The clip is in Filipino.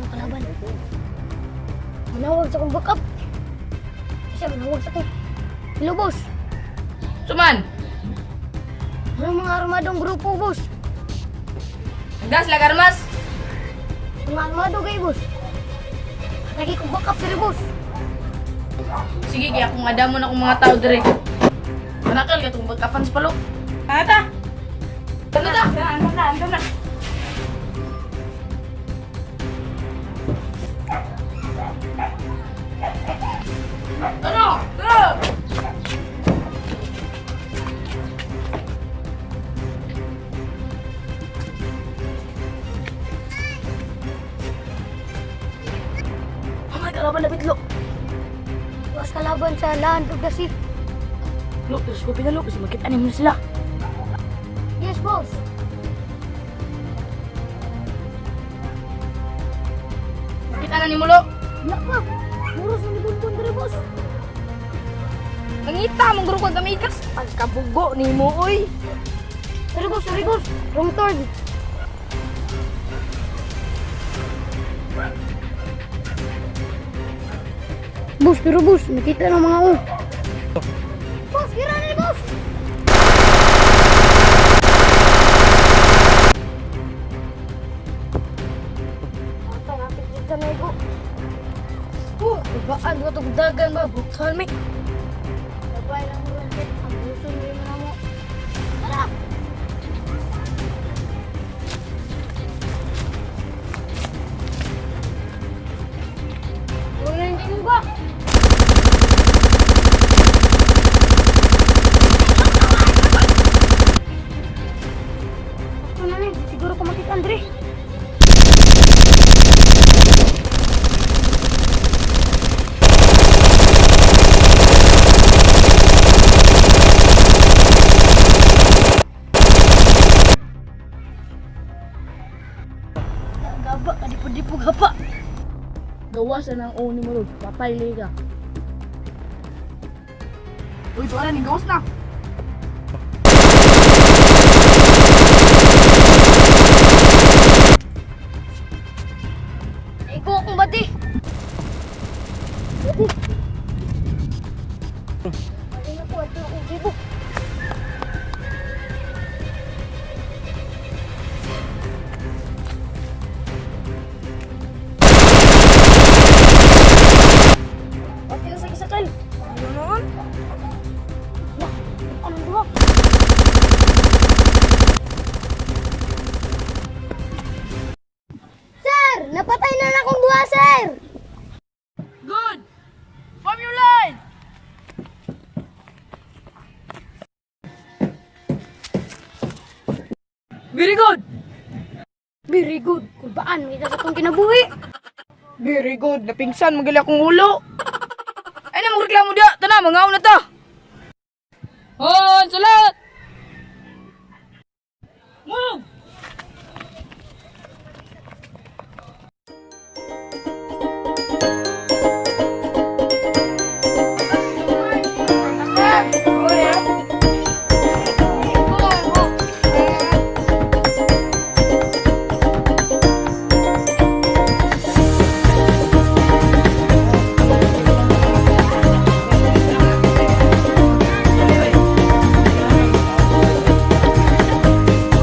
kalaban. Manawag sa kong backup. Isa manawag sa ko. Hello, boss. Suman! Ano mga armadong grupo, boss? Hanggang sila karmas! Mga armado kayo, boss. Lagi kong backup sila, boss. Sige, kaya kung adamon akong mga tao dire. Manakal ka itong magkapan sa palo. Ano ta? Ano ta? Ano na? Ano? Mga kalaban na bitlo. Bukas kalaban sa lahan pagdasi. Lo, terus ko pinalo kasi magkita mo sila. Yes, boss. Makita na ni mo, Lo. Nak pa. Muros na nibunbun dere, boss. Nangita mong guro kang gamikas. Pagkabugo ni mo, oy. Sorry, boss. Wrong turn. Boss, pero boss, nakita ng mga Boss, gira na ni boss! Ata, napit dito na ito. Babaan ko itong dagan ba? Buksan mi. Babay lang mo lang. Ang gusto mo yung mga mo. Tara! Huwag na hindi mo ba? Siguro ko makita, Andre. Gaba, kadipod-dipod gaba. Gawasan ang uni mo, Lo. Patay liga. Uy, ito na, gawas na. Iko akong bati. Bati. Bati na po, ito akong gibok. Bati na sa kisakal. Ano naman? Anong buwak? Sir! Napatay na akong buha, sir! Good! Form your line! Very good! Very good. Kulbaan, may sa itong kinabuhi. Very good! Napingsan, magali akong ulo! Ay na, mong reklamo dia! Tana, mangaw na ta!